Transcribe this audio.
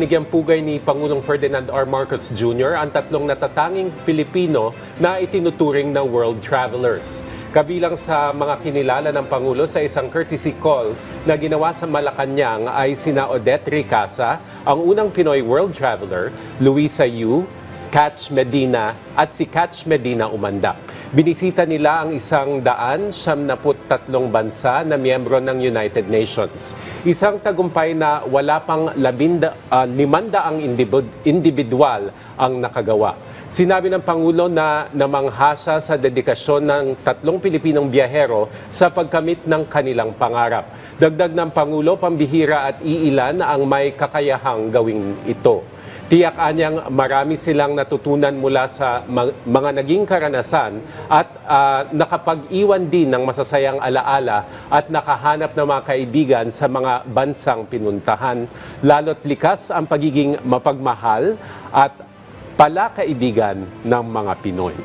binigyang pugay ni Pangulong Ferdinand R. Marcos Jr. ang tatlong natatanging Pilipino na itinuturing na world travelers. Kabilang sa mga kinilala ng Pangulo sa isang courtesy call na ginawa sa Malacanang ay sina Odette Ricasa, ang unang Pinoy world traveler, Luisa Yu, Catch Medina at si Catch Medina Umanda. Binisita nila ang 173 bansa na miyembro ng United Nations. Isang tagumpay na wala pang 500 individual ang nakagawa. Sinabi ng Pangulo na namangha siya sa dedikasyon ng 3 Pilipinong biyahero sa pagkamit ng kanilang pangarap. Dagdag ng Pangulo, pambihira at iilan ang may kakayahang gawing ito. Tiyak anyang marami silang natutunan mula sa mga naging karanasan at nakapag-iwan din ng masasayang alaala at nakahanap ng mga kaibigan sa mga bansang pinuntahan. Lalo't likas ang pagiging mapagmahal at palakaibigan ng mga Pinoy.